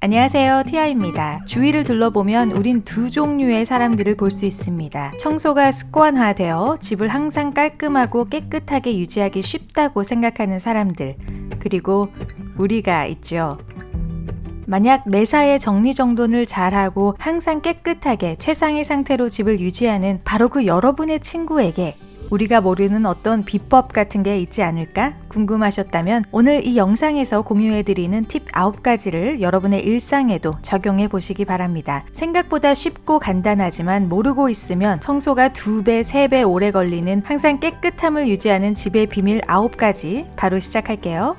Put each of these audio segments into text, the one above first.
안녕하세요, 티아입니다. 주위를 둘러보면 우린 두 종류의 사람들을 볼 수 있습니다. 청소가 습관화되어 집을 항상 깔끔하고 깨끗하게 유지하기 쉽다고 생각하는 사람들, 그리고 우리가 있죠. 만약 매사에 정리정돈을 잘하고 항상 깨끗하게 최상의 상태로 집을 유지하는 바로 그 여러분의 친구에게 우리가 모르는 어떤 비법 같은 게 있지 않을까 궁금하셨다면 오늘 이 영상에서 공유해드리는 팁 9가지를 여러분의 일상에도 적용해 보시기 바랍니다. 생각보다 쉽고 간단하지만 모르고 있으면 청소가 2배, 3배 오래 걸리는 항상 깨끗함을 유지하는 집의 비밀 9가지 바로 시작할게요.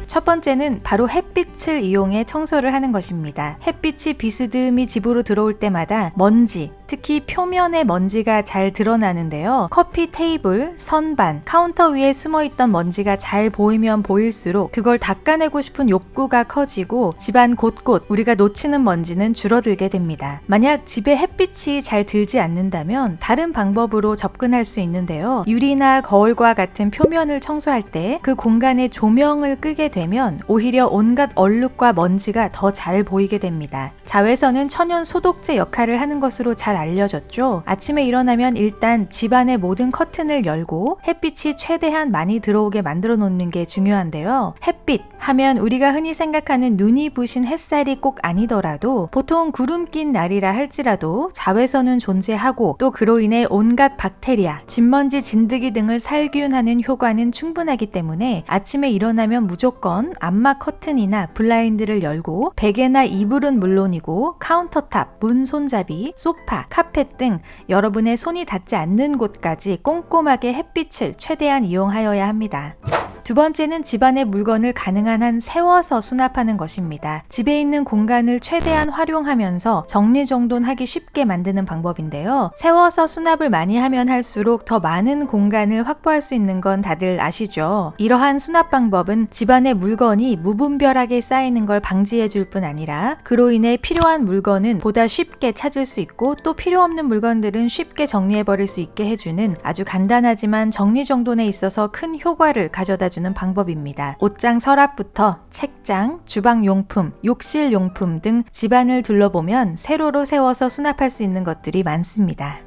첫 번째는 바로 햇빛을 이용해 청소를 하는 것입니다. 햇빛이 비스듬히 집으로 들어올 때마다 먼지, 특히 표면의 먼지가 잘 드러나는데요. 커피 테이블, 선반, 카운터 위에 숨어있던 먼지가 잘 보이면 보일수록 그걸 닦아내고 싶은 욕구가 커지고 집안 곳곳 우리가 놓치는 먼지는 줄어들게 됩니다. 만약 집에 햇빛이 잘 들지 않는다면 다른 방법으로 접근할 수 있는데요. 유리나 거울과 같은 표면을 청소할 때 그 공간에 조명을 끄게 되면 오히려 온갖 얼룩과 먼지가 더 잘 보이게 됩니다. 자외선은 천연 소독제 역할을 하는 것으로 잘 알려졌죠. 아침에 일어나면 일단 집안의 모든 커튼을 열고 햇빛이 최대한 많이 들어오게 만들어 놓는 게 중요한데요. 햇빛 하면 우리가 흔히 생각하는 눈이 부신 햇살이 꼭 아니더라도 보통 구름 낀 날이라 할지라도 자외선은 존재하고 또 그로 인해 온갖 박테리아, 진먼지, 진드기 등을 살균하는 효과는 충분하기 때문에 아침에 일어나면 무조건 암막 커튼이나 블라인드를 열고 베개나 이불은 물론이고 카운터탑, 문 손잡이, 소파, 카펫 등 여러분의 손이 닿지 않는 곳까지 꼼꼼하게 햇빛을 최대한 이용하여야 합니다. 두 번째는 집안의 물건을 가능한 한 세워서 수납하는 것입니다. 집에 있는 공간을 최대한 활용하면서 정리정돈하기 쉽게 만드는 방법인데요. 세워서 수납을 많이 하면 할수록 더 많은 공간을 확보할 수 있는 건 다들 아시죠? 이러한 수납 방법은 집안의 물건이 무분별하게 쌓이는 걸 방지해 줄 뿐 아니라 그로 인해 필요한 물건은 보다 쉽게 찾을 수 있고 또 필요 없는 물건들은 쉽게 정리해 버릴 수 있게 해주는 아주 간단하지만 정리정돈에 있어서 큰 효과를 가져다 주는 방법입니다. 옷장 서랍부터 책장, 주방용품, 욕실용품 등 집안을 둘러보면 세로로 세워서 수납할 수 있는 것들이 많습니다.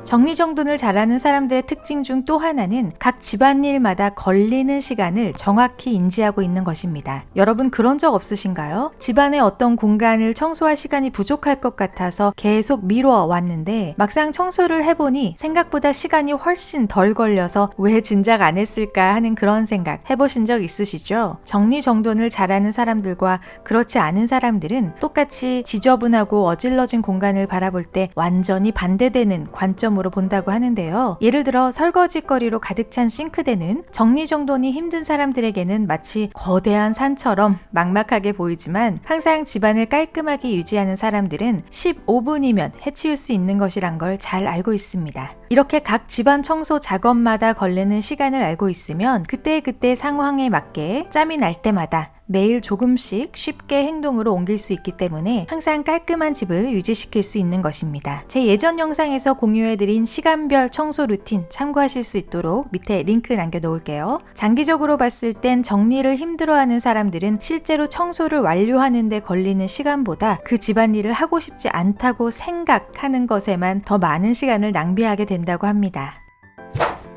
정리정돈을 잘하는 사람들의 특징 중 또 하나는 각 집안일마다 걸리는 시간을 정확히 인지하고 있는 것입니다. 여러분 그런 적 없으신가요? 집안의 어떤 공간을 청소할 시간이 부족할 것 같아서 계속 미뤄 왔는데 막상 청소를 해보니 생각보다 시간이 훨씬 덜 걸려서 왜 진작 안 했을까 하는 그런 생각 해보신 적 있으시죠? 정리정돈을 잘하는 사람들과 그렇지 않은 사람들은 똑같이 지저분하고 어질러진 공간을 바라볼 때 완전히 반대되는 관점으로 본다고 하는데요. 예를 들어 설거지거리로 가득 찬 싱크대는 정리정돈이 힘든 사람들에게는 마치 거대한 산처럼 막막하게 보이지만 항상 집안을 깔끔하게 유지하는 사람들은 15분이면 해치울 수 있는 것이란 걸 잘 알고 있습니다. 이렇게 각 집안 청소 작업마다 걸리는 시간을 알고 있으면 그때그때 상황에 맞게 짬이 날 때마다 매일 조금씩 쉽게 행동으로 옮길 수 있기 때문에 항상 깔끔한 집을 유지시킬 수 있는 것입니다. 제 예전 영상에서 공유해드린 시간별 청소 루틴 참고하실 수 있도록 밑에 링크 남겨놓을게요. 장기적으로 봤을 땐 정리를 힘들어하는 사람들은 실제로 청소를 완료하는 데 걸리는 시간보다 그 집안일을 하고 싶지 않다고 생각하는 것에만 더 많은 시간을 낭비하게 된다고 합니다.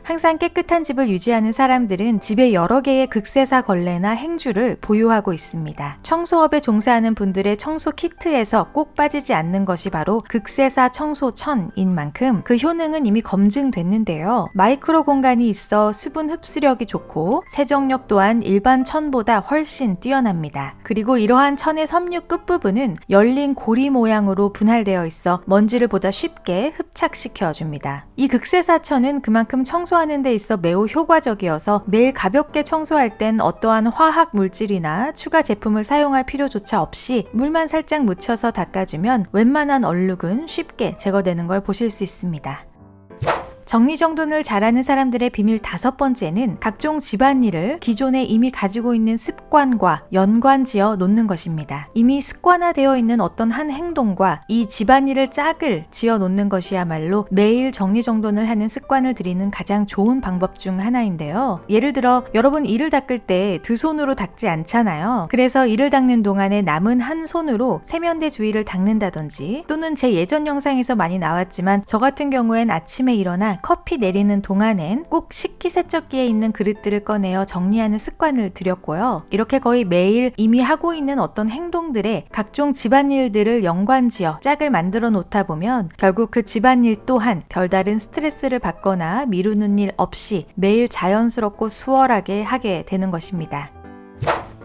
항상 깨끗한 집을 유지하는 사람들은 집에 여러 개의 극세사 걸레나 행주를 보유하고 있습니다. 청소업에 종사하는 분들의 청소 키트에서 꼭 빠지지 않는 것이 바로 극세사 청소천인 만큼 그 효능은 이미 검증됐는데요. 마이크로 공간이 있어 수분 흡수력이 좋고 세정력 또한 일반 천보다 훨씬 뛰어납니다. 그리고 이러한 천의 섬유 끝부분은 열린 고리 모양으로 분할되어 있어 먼지를 보다 쉽게 흡착시켜줍니다. 이 극세사천은 그만큼 청소하는 데 있어 매우 효과적이어서 매일 가볍게 청소할 땐 어떠한 화학 물질이나 추가 제품을 사용할 필요조차 없이 물만 살짝 묻혀서 닦아주면 웬만한 얼룩은 쉽게 제거되는 걸 보실 수 있습니다. 정리정돈을 잘하는 사람들의 비밀 5번째는 각종 집안일을 기존에 이미 가지고 있는 습관과 연관지어 놓는 것입니다. 이미 습관화되어 있는 어떤 한 행동과 이 집안일을 짝을 지어 놓는 것이야말로 매일 정리정돈을 하는 습관을 들이는 가장 좋은 방법 중 하나인데요. 예를 들어 여러분 이를 닦을 때 두 손으로 닦지 않잖아요. 그래서 이를 닦는 동안에 남은 한 손으로 세면대 주위를 닦는다든지, 또는 제 예전 영상에서 많이 나왔지만 저 같은 경우엔 아침에 일어나 커피 내리는 동안엔 꼭 식기세척기에 있는 그릇들을 꺼내어 정리하는 습관을 들였고요. 이렇게 거의 매일 이미 하고 있는 어떤 행동들에 각종 집안일들을 연관지어 짝을 만들어 놓다 보면 결국 그 집안일 또한 별다른 스트레스를 받거나 미루는 일 없이 매일 자연스럽고 수월하게 하게 되는 것입니다.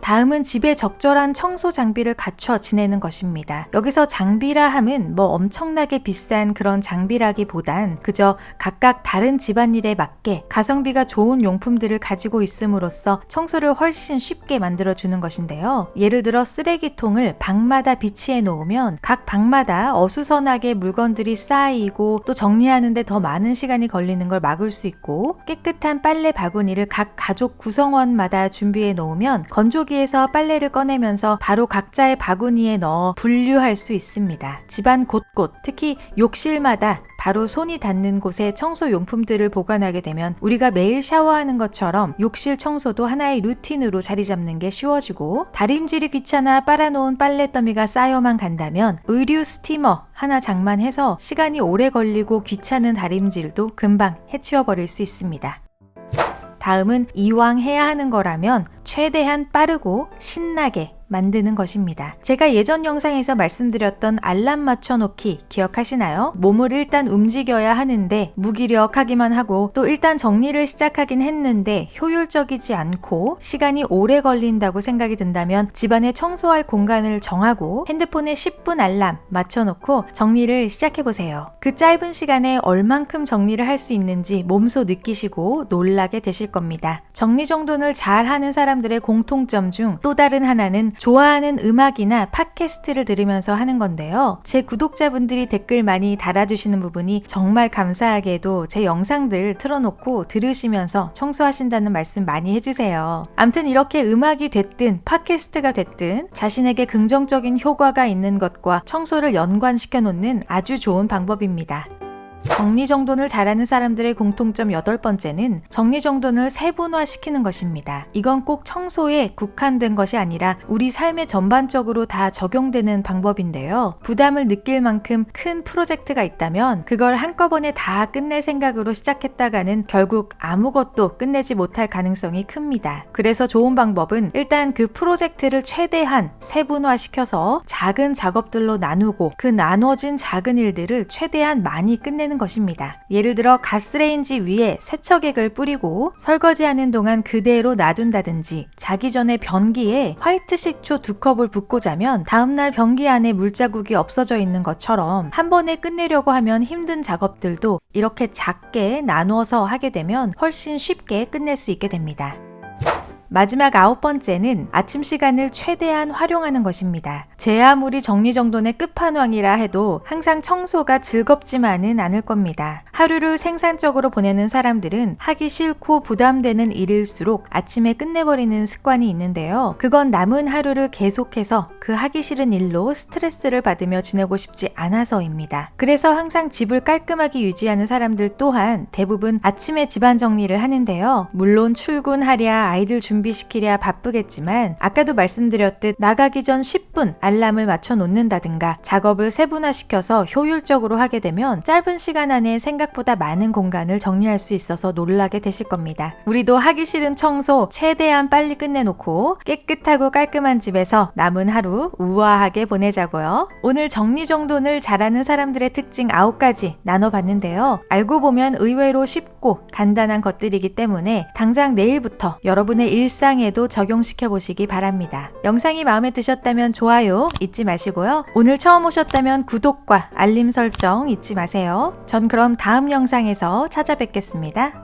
다음은 집에 적절한 청소 장비를 갖춰 지내는 것입니다. 여기서 장비라 함은 뭐 엄청나게 비싼 그런 장비라기보단 그저 각각 다른 집안일에 맞게 가성비가 좋은 용품들을 가지고 있음으로써 청소를 훨씬 쉽게 만들어주는 것인데요. 예를 들어 쓰레기통을 방마다 비치해 놓으면 각 방마다 어수선하게 물건들이 쌓이고 또 정리하는데 더 많은 시간이 걸리는 걸 막을 수 있고, 깨끗한 빨래 바구니를 각 가족 구성원마다 준비해 놓으면 건조기 에서 빨래를 꺼내면서 바로 각자의 바구니에 넣어 분류할 수 있습니다. 집안 곳곳, 특히 욕실마다 바로 손이 닿는 곳에 청소 용품들을 보관하게 되면 우리가 매일 샤워하는 것처럼 욕실 청소도 하나의 루틴으로 자리 잡는 게 쉬워지고, 다림질이 귀찮아 빨아놓은 빨래더미가 쌓여만 간다면 의류 스티머 하나 장만해서 시간이 오래 걸리고 귀찮은 다림질도 금방 해치워버릴 수 있습니다. 다음은 이왕 해야 하는 거라면 최대한 빠르고 신나게 만드는 것입니다. 제가 예전 영상에서 말씀드렸던 알람 맞춰놓기 기억하시나요? 몸을 일단 움직여야 하는데 무기력하기만 하고, 또 일단 정리를 시작하긴 했는데 효율적이지 않고 시간이 오래 걸린다고 생각이 든다면 집안에 청소할 공간을 정하고 핸드폰에 10분 알람 맞춰놓고 정리를 시작해보세요. 그 짧은 시간에 얼만큼 정리를 할 수 있는지 몸소 느끼시고 놀라게 되실 겁니다. 정리정돈을 잘하는 사람들의 공통점 중 또 다른 하나는 좋아하는 음악이나 팟캐스트를 들으면서 하는 건데요. 제 구독자분들이 댓글 많이 달아주시는 부분이 정말 감사하게도 제 영상들 틀어놓고 들으시면서 청소하신다는 말씀 많이 해주세요. 암튼 이렇게 음악이 됐든 팟캐스트가 됐든 자신에게 긍정적인 효과가 있는 것과 청소를 연관시켜 놓는 아주 좋은 방법입니다. 정리정돈을 잘하는 사람들의 공통점 8번째는 정리정돈을 세분화시키는 것입니다. 이건 꼭 청소에 국한된 것이 아니라 우리 삶에 전반적으로 다 적용되는 방법인데요. 부담을 느낄 만큼 큰 프로젝트가 있다면 그걸 한꺼번에 다 끝낼 생각으로 시작했다가는 결국 아무것도 끝내지 못할 가능성이 큽니다. 그래서 좋은 방법은 일단 그 프로젝트를 최대한 세분화시켜서 작은 작업들로 나누고 그 나눠진 작은 일들을 최대한 많이 끝내는 것입니다. 예를 들어 가스레인지 위에 세척액을 뿌리고 설거지하는 동안 그대로 놔둔다든지, 자기 전에 변기에 화이트 식초 2컵을 붓고 자면 다음날 변기 안에 물자국이 없어져 있는 것처럼 한 번에 끝내려고 하면 힘든 작업들도 이렇게 작게 나누어서 하게 되면 훨씬 쉽게 끝낼 수 있게 됩니다. 마지막 9번째는 아침 시간을 최대한 활용하는 것입니다. 제 아무리 정리정돈의 끝판왕이라 해도 항상 청소가 즐겁지만은 않을 겁니다. 하루를 생산적으로 보내는 사람들은 하기 싫고 부담되는 일일수록 아침에 끝내버리는 습관이 있는데요. 그건 남은 하루를 계속해서 그 하기 싫은 일로 스트레스를 받으며 지내고 싶지 않아서입니다. 그래서 항상 집을 깔끔하게 유지하는 사람들 또한 대부분 아침에 집안 정리를 하는데요. 물론 출근하랴 아이들 준비시키랴 바쁘겠지만 아까도 말씀드렸듯 나가기 전 10분 알람을 맞춰 놓는다든가 작업을 세분화시켜서 효율적으로 하게 되면 짧은 시간 안에 생각보다 많은 공간을 정리할 수 있어서 놀라게 되실 겁니다. 우리도 하기 싫은 청소 최대한 빨리 끝내놓고 깨끗하고 깔끔한 집에서 남은 하루 우아하게 보내자고요. 오늘 정리정돈을 잘하는 사람들의 특징 9가지 나눠봤는데요. 알고 보면 의외로 쉽고 간단한 것들이기 때문에 당장 내일부터 여러분의 일상에도 적용시켜 보시기 바랍니다. 영상이 마음에 드셨다면 좋아요 잊지 마시고요. 오늘 처음 오셨다면 구독과 알림 설정 잊지 마세요. 전 그럼 다음 영상에서 찾아뵙겠습니다.